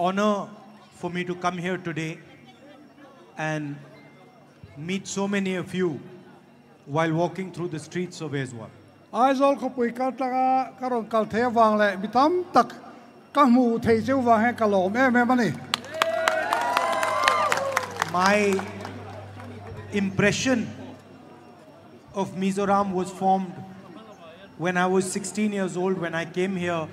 honor for me to come here today and meet so many of you while walking through the streets of Israel. Aizol ko pui kal taka karon kal the wang le bitam tak ka mu thei cheu wang he kalom mani. My impression of Mizoram was formed when I was 16 years old, when I came here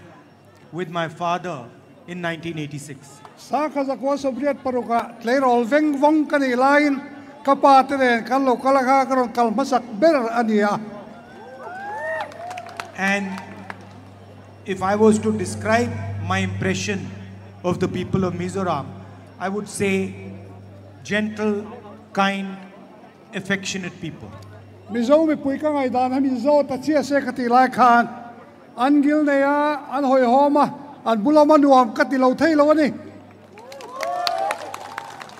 with my father in 1986. Sa khaza ko sobriet paruka tlerol veng vong kani lain kapateren kan lo kalaka karon kal masak ber ania. And if I was to describe my impression of the people of Mizoram, I would say gentle, kind, affectionate people. Mizo mi pui ka ngai dan ha mizo ta chia se khati lai khan an gil ne ya an hoi homa an bulama nuam kati lo thei lo ni.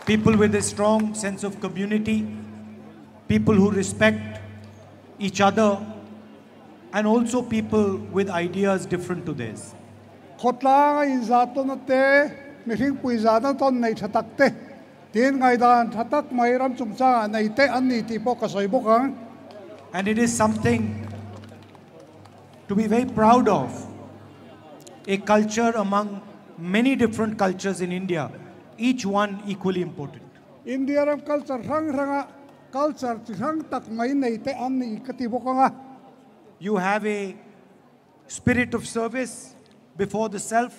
People with a strong sense of community, people who respect each other, and also people with ideas different to theirs. Khotla in zato na te mi hing pui zata ton nei thatak te tin ngai dan thatak mai ram chungcha nei te an ni ti po ka soi bokang. And it is something to be very proud of. A culture among many different cultures in India, each one equally important. India ram culture ranga culture ti rang tak mai nei te an ni kati bokanga. You have a spirit of service before the self,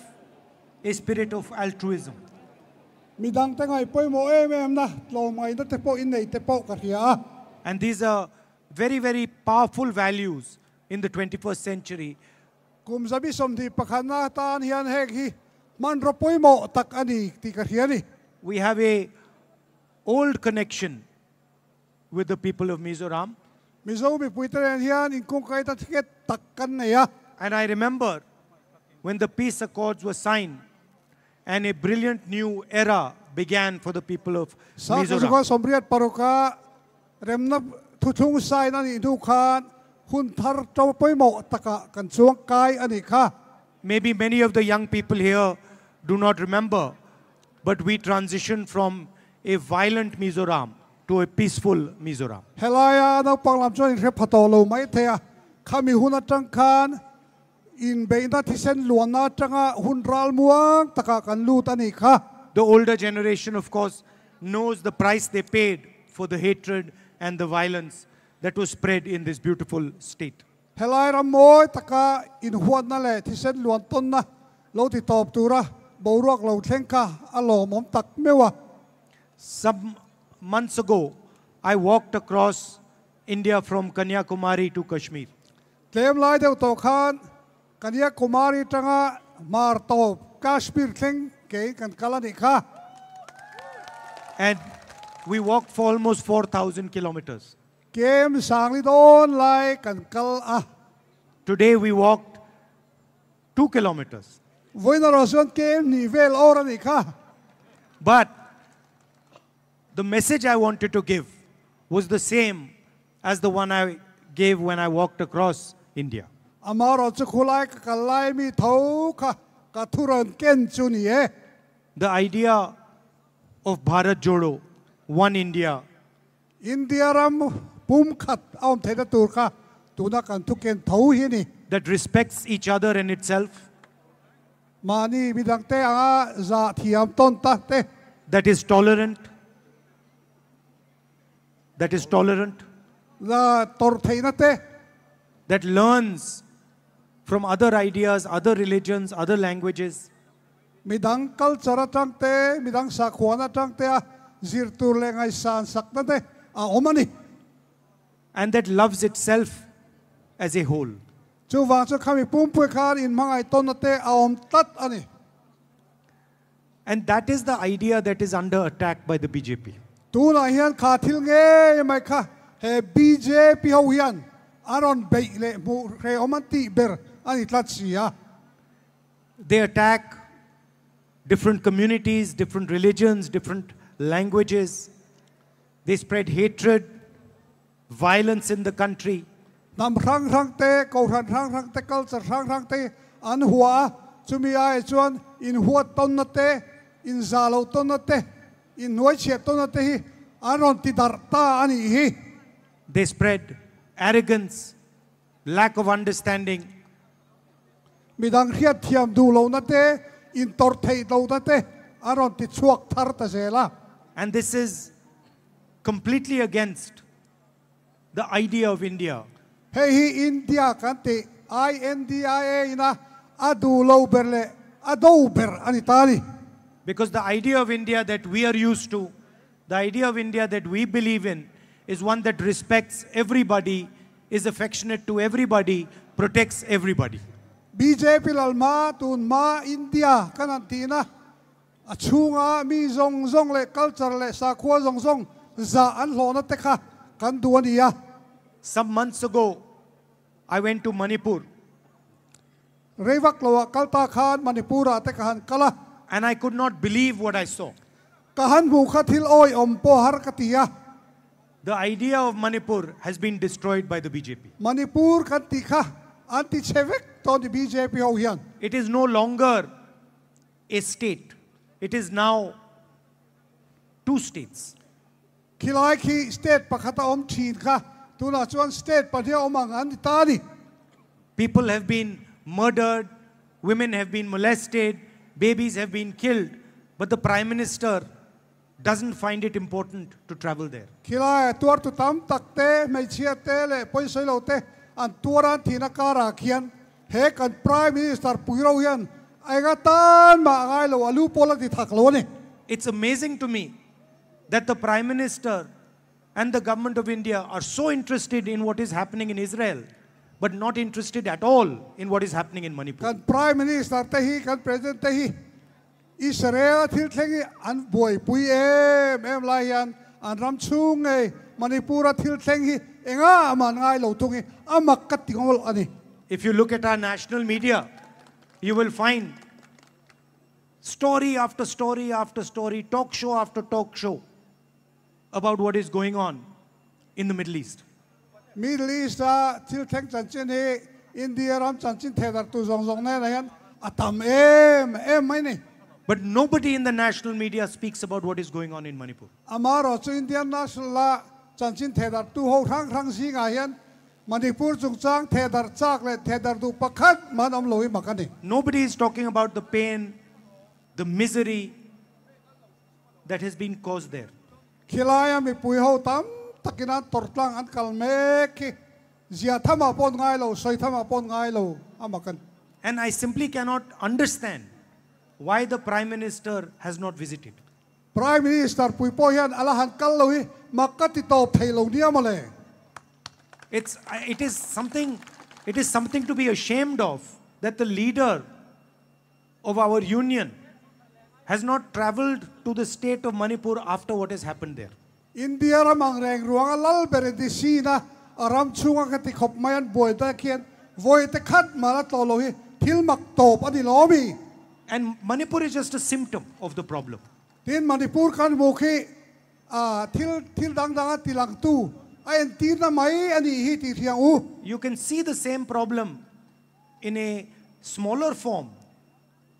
a spirit of altruism. Midang te ngai poi mo em na lo mai na te po in nei te po ka ria. And these are very, very powerful values in the 21st century. Kum sabi som di pakhana tan hian hek hi man ro poi mo tak ani ti ka ria ni. We have a old connection with the people of Mizoram. Mizo mi pui tren hian in kong kai ta tiket tak kan nei ya. And I remember when the peace accords were signed and a brilliant new era began for the people of Mizoram. Sa sombriat paruka remna thuthung sai na ni du khan hun thar to poi mo taka kan chuang kai ani kha. Maybe many of the young people here do not remember, but we transitioned from a violent Mizoram to a peaceful Mizoram. Helaya na panglam chon re phatolo mai thea khami hun atang khan in beina thisen luana tanga hun ral muang taka kan lut ani kha. The older generation, of course, knows the price they paid for the hatred and the violence that was spread in this beautiful state. Helai ramoy taka in huat na le thisen luan ton na lo ti top tura boruak lo thlengka alo mom tak mewa. Some months ago, I walked across India from Kanyakumari to Kashmir. Tlem lai deu to khan Kanyakumari tanga mar to Kashmir thleng ke kan kalani kha. And we walked for almost 4,000 kilometers. Kem sangli don lai kan kal a. Today we walked 2 kilometers. Voina roson kem ni vel ora ni kha. But the message I wanted to give was the same as the one I gave when I walked across India. Amaro chukulai ka kalai mi thau kha ka thuran ken chuni e. The idea of Bharat Jodo, one India, India ram pum khat aum theda tur kha tuna kan thu ken thau hi ni. that respects each other and itself, Mani bidang te anga za thiam ton ta te. that is tolerant, La tor theina te. that learns from other ideas, other religions, other languages, Midang culture tang te, midang sakwana tang te a zir tur le ngai san sak na te a omani. and that loves itself as a whole. Chu wang chu khami pum pui khan in mangai ton na te a om tat ani. And that is the idea that is under attack by the BJP. Tu na hian kha thil nge mai kha he BJP ho hian aron be le mu re omanti ber ani tlat sia. They attack different communities, different religions, different languages. They spread hatred, violence in the country. Nam rang rang te ko rang te culture rang te an hua chumi ai chuan in huat ton na te in zalo to na te in noi che to na te hi aron ti dar ta ani hi. They spread arrogance, lack of understanding. Midang hiat thiam du lo na te in tor thei lo na te aron ti chuak thar ta zela. And this is completely against the idea of India. Hey hi India kan te INDIA ina adu lo berle ado ber ani tani. Because the idea of India that we are used to, the idea of India that we believe in, is one that respects everybody, is affectionate to everybody, protects everybody. BJP lalma tun ma India kanantina achunga mi zong zong le culture le sakwa zong zong za an lo na tekha kan duania. Some months ago, I went to Manipur. Revak lo kalta khan Manipura tekhan kala. And I could not believe what I saw. Kahan mukhathil oi ompo har katia. The idea of Manipur has been destroyed by the BJP. Manipur kan tikha anti-chevek to the BJP ho yan. It is no longer a state. It is now 2 states. Kilai ki state pakata om chin ka tuna chuan state pathia omang an tani. People have been murdered, women have been molested, babies have been killed, but the Prime Minister doesn't find it important to travel there. Kilai tuar tu tam takte mai chia te le poisoi lo te an tuaran thina kara khian he kan Prime Minister puiro yan aiga tan ma ngai lo alu pola di thak lo ni. It's amazing to me that the Prime Minister and the government of India are so interested in what is happening in Israel, but not interested at all in what is happening in Manipur. Kan Prime Minister te hi kan President te hi Israel thil thengi an boy pui em lai yan an ram chung e Manipura thil thengi enga man ngai lo tungi amak kat tingol ani. If you look at our national media, you will find story after story after story, talk show after talk show about what is going on in the Middle East. Middle East thil theng chanchin hi India ram chanchin thedar tu zong zong ne na yan atam em mai ni. But nobody in the national media speaks about what is going on in Manipur. Amaro chu Indian national la chanchin thedar tu ho thang si nga yan Manipur chung chang thedar chak le thedar du pakhat man om loi makani. Nobody is talking about the pain, the misery that has been caused there. Khilaya mi pui ho tam takina tortlang an kalme ki zia thama pon ngai lo soi thama pon ngai lo amakan. And I simply cannot understand why the Prime Minister has not visited. Prime Minister pui po yan alahan kal lo hi makati top thei lo nia male. It is something to be ashamed of that the leader of our union has not traveled to the state of Manipur after what has happened there. India ramang reng ruang lal beredi sina aram chunga kati khop mayan boy ta kian voy te khat mala to lo hi thil mak top ani lomi. And Manipur is just a symptom of the problem. Tin Manipur kan mukhi thil dang tilang tu ayen tirna mai ani hi ti thiang u. You can see the same problem in a smaller form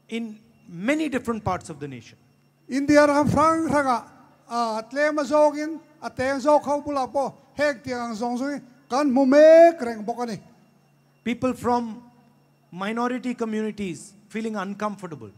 in many different parts of the nation. India ram frang raga tle ma zogin ateng zog khau pula po hek tiang zong zui kan mu me kreng bokani. People from minority communities feeling uncomfortable.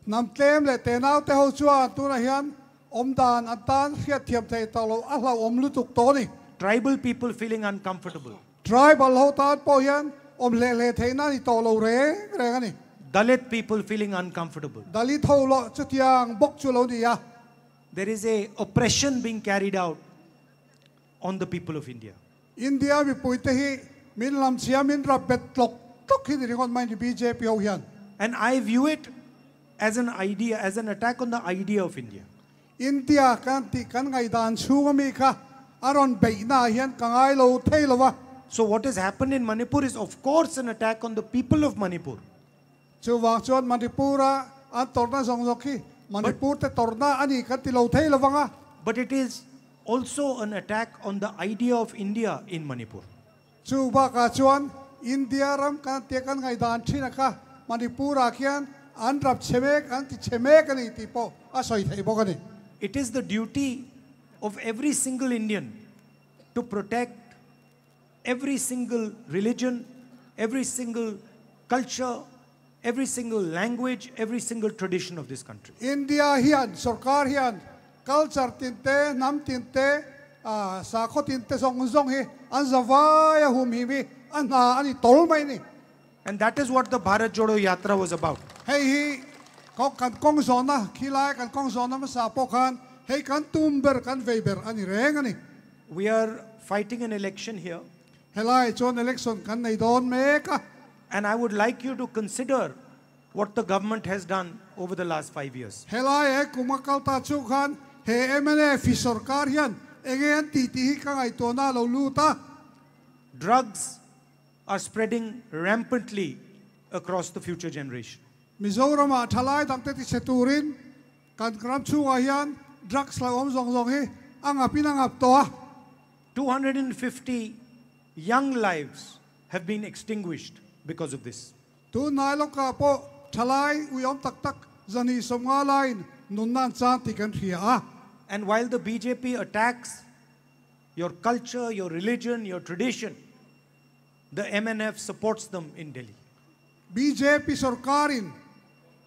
Nam tlem le tenau te ho chua tu na hian omdan atan hiat thiam thei talo ala omlu tuk to ni. Tribal people feeling uncomfortable. Tribal ho tan po hian om le thei na ni to lo re ani. Dalit people feeling uncomfortable. Dalit ho lo chutiang bok chu lo ni ya. There is a oppression being carried out on the people of India. India mi puite hi min lam sia min ra bet tlok tok hi ni gon mai ni BJP ho hian. And I view it as an idea, as an attack on the idea of India. India kan ti kan ngai dan chu mi kha aron be na hian kangai lo thei lo wa. So what has happened in Manipur is of course an attack on the people of Manipur. Chu wang chuan Manipura an torna zong zok hi Manipur te torna ani kan ti lo thei lo wanga. But it is also an attack on the idea of India in Manipur. Chu ba ka chuan India ram kan te kan ngai dan thina kha Manipura khian an rap chemek an ti chemek ani tipo asoi thei bokani. It is the duty of every single Indian to protect every single religion, every single culture, every single language, every single tradition of this country. India hian sarkar hian culture tinte nam tinte sakho tinte song hi an zawaya hum hi mi an na ani tol mai ni. And that is what the Bharat Jodo Yatra was about. Hey hi kan kong zona khilai kan kong zona ma sa pokhan hey kan tumber kan veiber ani reng ani. We are fighting an election here, Helai chon election kan nei don meka. and I would like you to consider what the government has done over the last 5 years. Helai e kumakal ta chu khan he emene fi sarkar hian egen ti ti hi ka ngai to na lo lu ta. Drugs are spreading rampantly across the future generation. Mizoram a thalai dam te ti seturin kan kram chu a hian drugs la om zong zong hi ang apin ang ap to. 250 young lives have been extinguished because of this. Tu nai lo ka po thalai uyom tak tak zani somnga lain nun nan chan ti kan thia a. And while the BJP attacks your culture, your religion, your tradition, the MNF supports them in Delhi. BJP sarkarin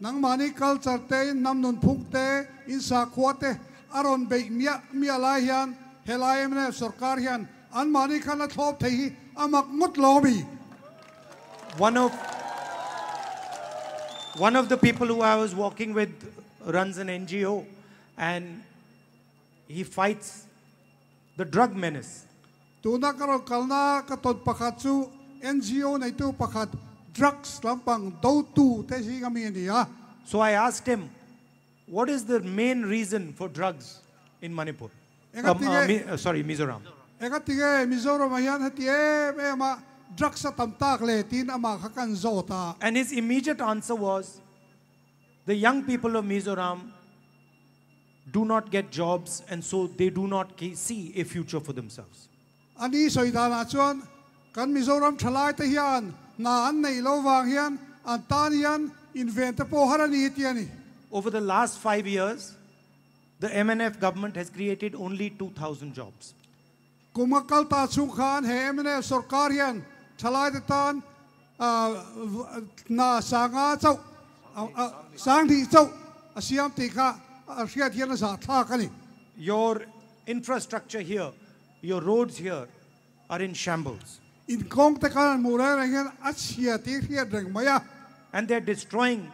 nang mani culture te nam nun phuk te in sa khwate aron be mia lai hian helai emne sarkar hian an mani khan a thlop thei hi amak ngut lobi. One of the people who I was walking with runs an NGO, and he fights the drug menace. Tu na karon kalna ka ton pakhat chu NGO nei tu pakhat drugs lampang do tu te si kami ni ha. So I asked him, what is the main reason for drugs in Manipur? Mizoram. Eka tige Mizoram hian hatie ma drugs sa tamtak le tin ama khakan zota. And his immediate answer was, the young people of Mizoram do not get jobs, and so they do not see a future for themselves. Ani soidana chuan kan Mizoram thalai te hian na an nei lo wang hian an tan hian invent po harani tiani. Over the last 5 years, the MNF government has created only 2,000 jobs. Kumakal ta chu khan he emne sarkar hian thalai te tan na sanga chau sang thi chau asiam ti kha asia thian sa tha kani. Your infrastructure here, your roads here are in shambles. In kong te kan mura hian asia ti hian reng maya. And they're destroying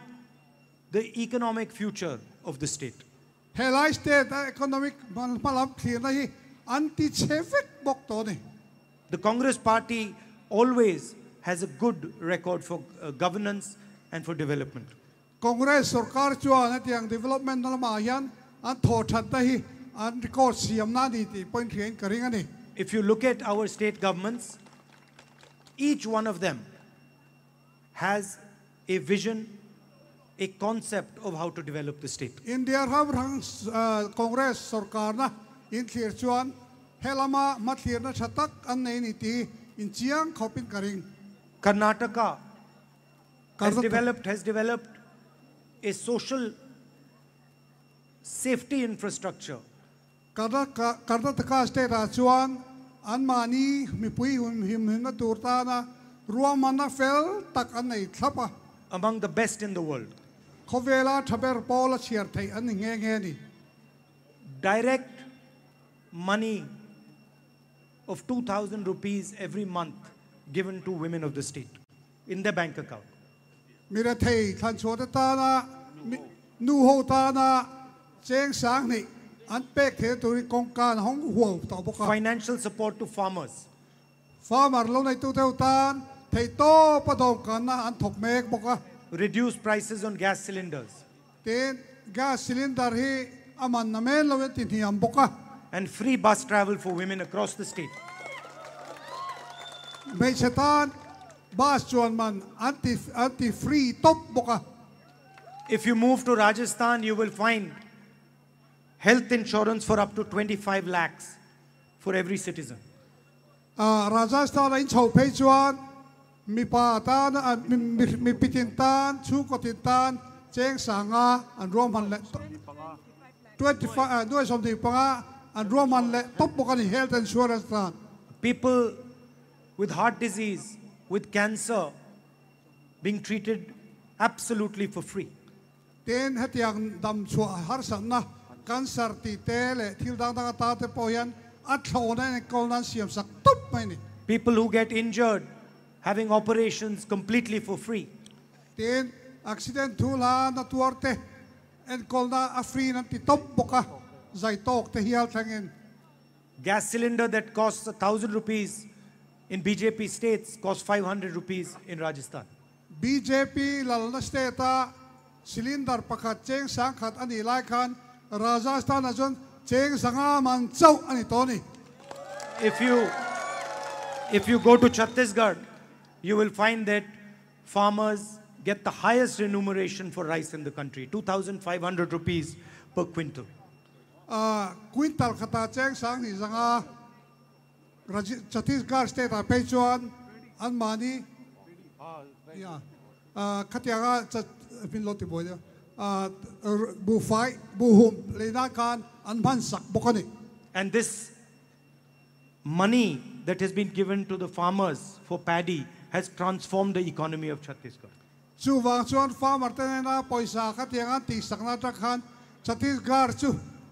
the economic future of the state. Helai state economic malam thir na hi anti-civic bok to ni. The Congress party always has a good record for governance and for development. Congress sarkar chuan atiang development na ma hian an tho that ta hi an record siam na di ti point hian karing ani. If you look at our state governments, each one of them has a vision, a concept of how to develop the state. India have Congress sarkar na in thir chuan helama mathir na thatak an nei ni ti in chiang khopin karing. Karnataka has developed a social safety infrastructure. Karnataka state a chuan an mani mi pui him na turta na ruamana fel tak an nei thlapa. Among the best in the world. Khovela thaber pola chiar thei an nge nge ni. Direct money of 2,000 rupees every month given to women of the state in their bank account. Mira thei than chota ta na nu ho ta na cheng sang ni an pek the tu kong kan hong huo ta boka. Financial support to farmers. Farmer lo nei tu teu tan thei to pa dong kan na an thok mek boka. Reduced prices on gas cylinders. Ten gas cylinder hi aman na men lo tin hiam boka. And free bus travel for women across the state. May setan bas chuan man anti free top boka. If you move to Rajasthan, you will find health insurance for up to 25 lakhs for every citizen. Rajasthan in chau pei chuan mi pa tan mi pitin tan chu ko tin tan cheng sanga an rom han le 25 ด้วยสมดีปังอันรวมมันเลยทบกัน health insurance นั้น People with heart disease, with cancer, being treated absolutely for free. เต้นให้ยังดำชัวหาสันนะกันสารติเตเลที่ดังดังตาเตปอยันอัดโลนั่นกอลนั้นเสียมสักทุบไปนี่ People who get injured, having operations completely for free. เต้นอักซิเดนทุลานัตัวเตเอ็นกอลนั้นอัฟรีนั่นติดทบกะใจตกเตเฮียลทั้งเงิน Gas cylinder that costs 1,000 rupees in BJP states costs 500 rupees in Rajasthan. BJP หลังนัสเตต้าซิลินดาร์ประคัดเจงสังขัดอันนี้ไล่คันราชสถานจนเจงสังอามันเจ้าอันนี้ตัวนี้ If you go to Chhattisgarh, you will find that farmers get the highest remuneration for rice in the country, 2,500 rupees per quintal. ควินตัลขตาแจ้งสังที่สังอาชัตติสการ์สเตต้าไปจวนอันมานีขัดยาจะเป็นรถติดบ่อยเดียวบูไฟบูหุมเลยนาการอันพันสักบุคคล And this money that has been given to the farmers for paddy has transformed the economy of Chhattisgarh. ชูวางชวนฟาร์มเตนนาปอยสาขัดยาตีสักนาตะคันชัตติสการ์ชู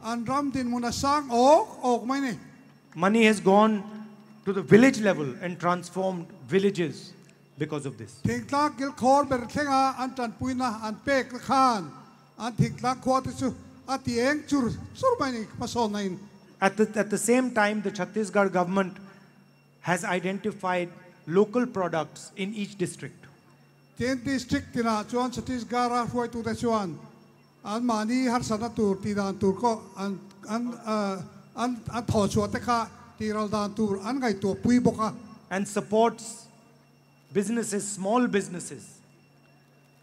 อันรำดินมุนสร้างออกไหมนี่ Money has gone to the village level and transformed villages because of this. ทิ้งตากิลคอร์เบอร์เทงอันจันปุยนะอันเป๊กขานอันทิ้งตาควอติชูอันที่เองจูร์สุดไปนี่มาสอนใน At the same time, the Chhattisgarh government has identified local products in each district. เทียนดิสตริกที่น่าชวนชัตติสการ์ช่วยตัวเดชวนอันมานี่ฮัตสันตูร์ที่ดานตูร์ก็อันถอดชัวเตค่ะที่เราดานตูร์อันไงตัวปุยบกะ And supports businesses, small businesses,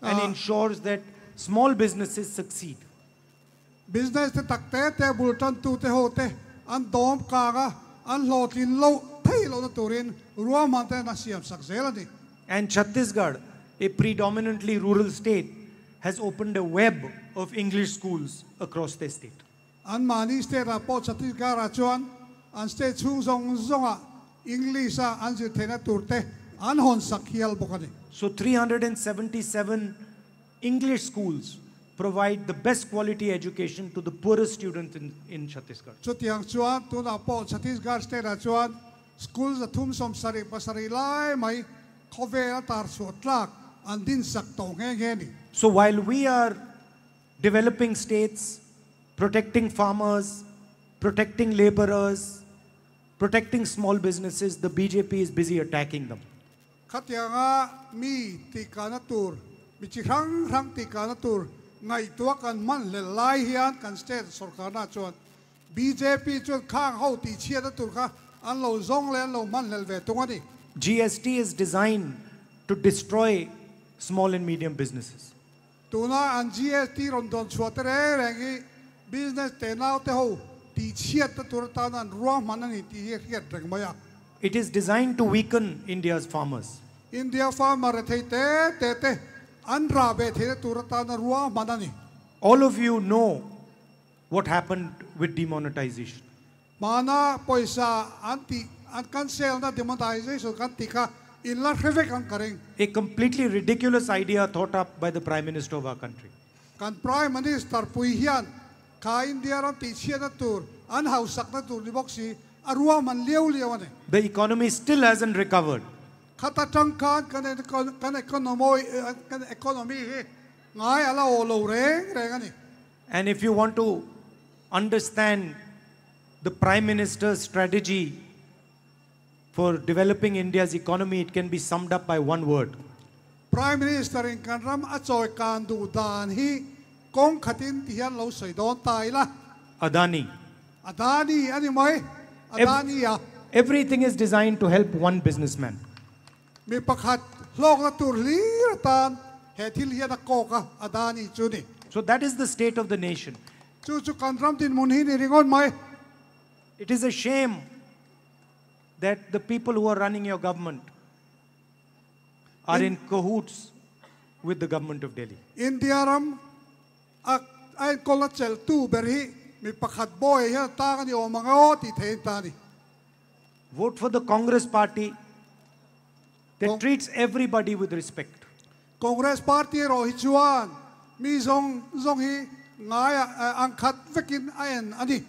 and ensures that small businesses succeed. business ที่ตักเตะเตะบุลตันตูเตะโฮเตะอันดอมกากะอันโหลดลินโลเที่เราตูรินรวมมันเตะน่าเสียมสักเซลนี่ And Chhattisgarh, a predominantly rural state, has opened a web of English schools across the state. อันมานี่สเตทพอชัตติสการ์ชวนอันสเตทชุ่งซงอังกฤษอันจะเทนตูร์เตอันหอนสักเฮียลบกันนี่ So 377 English schools provide the best quality education to the poorest students in Chhattisgarh. ชุดyangชวนตัวน่ะพอชัตติสการ์สเตทชวนสกูลจะทุ่มสมสริปสริไล่ไหมเขาเวลาตาร์สวดลักอันดินสักตงแง่นี่ So while we are developing states, protecting farmers, protecting laborers, protecting small businesses, the BJP is busy attacking them. ขัดยังมีติกานตูร์มีครั้งติกานตูร์ไงตัวกันมันเลไล่เฮียนกันสเตทสรการน่าชวน BJP จนข้างเขาตีเชียร์ตูร์ค่ะอันเราซงเลนเรามันเลเวตัวนี้ GST is designed to destroy small and medium businesses. ตัวน่ะอัน GST รอนดอนชัวเตอร์แรงอี business เตน่าเตะหูตีเชียร์ตัวตานั้นรวมมันนี่ตีเฮียร์แรงไหมอ่ะ It is designed to weaken India's farmers. อินเดียฟาร์มเรทเตอันราเบเทตัวตานั้นรวมมันนี่ All of you know what happened with demonetization. มานะปอยซาอันกันเซลนะ demonetization กันติค่ะอินลัดเฟกกันกระเรง A completely ridiculous idea thought up by the Prime Minister of our country. กัน Prime Minister ปุยเฮียนข้าอินเดียรันติเชียนตัวอันเฮาสักนัตัวนิบอกสิอรัวมันเลี้ยวนี่ The economy still hasn't recovered. ข้าตัดจังการกันeconomy ง่ายอะไรโอโลแรงนี่ And if you want to understand the Prime Minister's strategy for developing India's economy, it can be summed up by one word. Prime Minister inกันรำอจอยการดูดานฮีกองขัดินที่ยันเราใส่โดนตายละ Adani. อันนี้ไหมอันนี้อ่ะ Everything is designed to help one businessman. มีประคัดโลกละตุลีระตานเหตุที่เลียนโกกะอันนี้จุนี่ So that is the state of the nation. จู่การรำดินมุนฮีนี่ริงอนไหม It is a shame that the people who are running your government are in cahoots with the government of Delhi. อินเดียร ai kola chel tu beri mi pakhat boy ya ta kan yo manga ti thein ta ni Vote for the Congress party that treats everybody with respect. Congress party ro hi chuan mi zong hi ngai angkhat vekin aen ani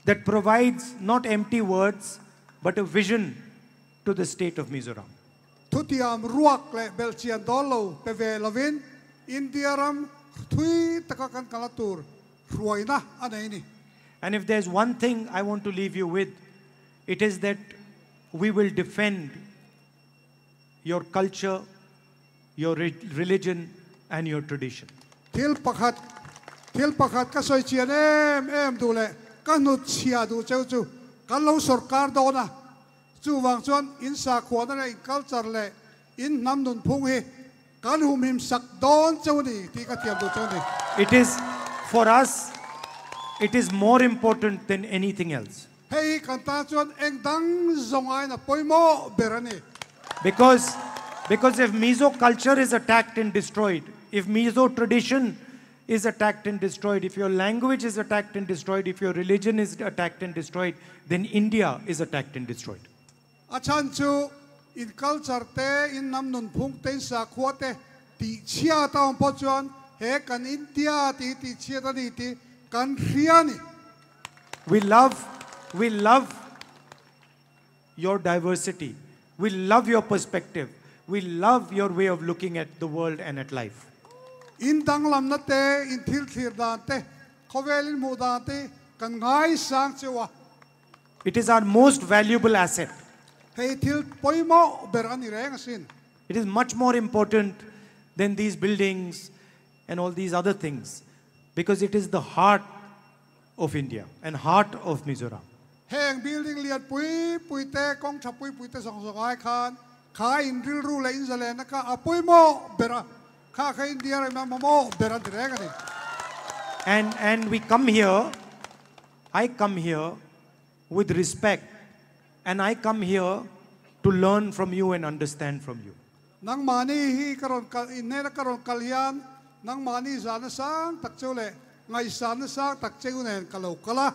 That provides not empty words but a vision to the state of Mizoram. thutiam ruak le belchian dolo peve lovin indiaram thui takakan kalatur ruaina anai ni And if there's one thing I want to leave you with, it is that we will defend your culture, your religion, and your tradition. thil pakhat ka soi chian em du le kan nu chia du cheu chu kan lo sarkar do na chu wang chuan in sa khwa na in culture le in nam nun phung hi kan hum him sak don cheu ni ti ka tiam du cheu ni It is, for us, it is more important than anything else. hei kan ta chuan eng dang zong ai na poimo berani Because if Mizo culture is attacked and destroyed, if Mizo tradition is attacked and destroyed, if your language is attacked and destroyed, if your religion is attacked and destroyed, then India is attacked and destroyed. achan chu in culture te in nam nun phung te sa khwa te ti chia ta po chuan he kan india ti chia ta ni ti kan riani We love your diversity. We love your perspective. We love your way of looking at the world and at life. in dang lam na te in thil thir dan te khovelin mu dan te kan ngai sang chewa It is our most valuable asset. hei thil poimo berani reng sin It is much more important than these buildings and all these other things, because it is the heart of India and heart of Mizoram. heng building lian pui te kong cha pui te song song ai khan kha in ril ru le in zale na ka apoimo bera kha kha india re ma mo bera reng ani And we come here, I come here with respect, and I come here to learn from you and understand from you. nang mani hi karon kal in ne karon kalhian nang mani zana sang tak chole ngai san sang tak cheu nen kalau kala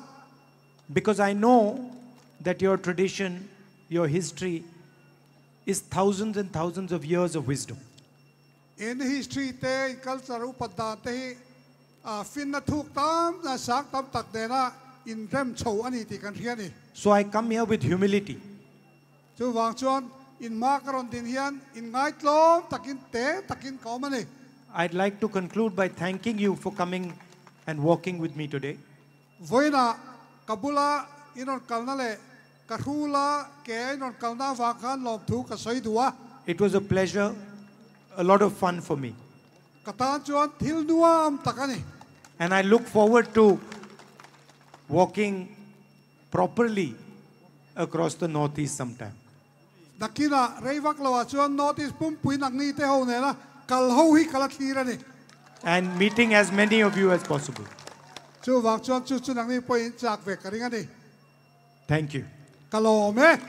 Because I know that your tradition, your history is thousands and thousands of years of wisdom. in history te in culture upada te fin na thuk tam na sak tam tak de na in rem chou ani ti kan hian ni So I come here with humility. chu wang chuan in ma karon din hian in ngai tlom takin te takin ko mani I'd like to conclude by thanking you for coming and walking with me today. voina kabula inon kalna le kahula ke inon kalna wa khan lom thu ka soi duwa It was a pleasure, a lot of fun for me. katan chuan thil nuam takani And I look forward to walking properly across the Northeast sometime. nakina reivak lawa chuan notice pum pui nak ni te ho ne na kal ho hi kala thira ni And meeting as many of you as possible. chu wang chuan chu nak ni poi chak ve karinga ni Thank you. kalome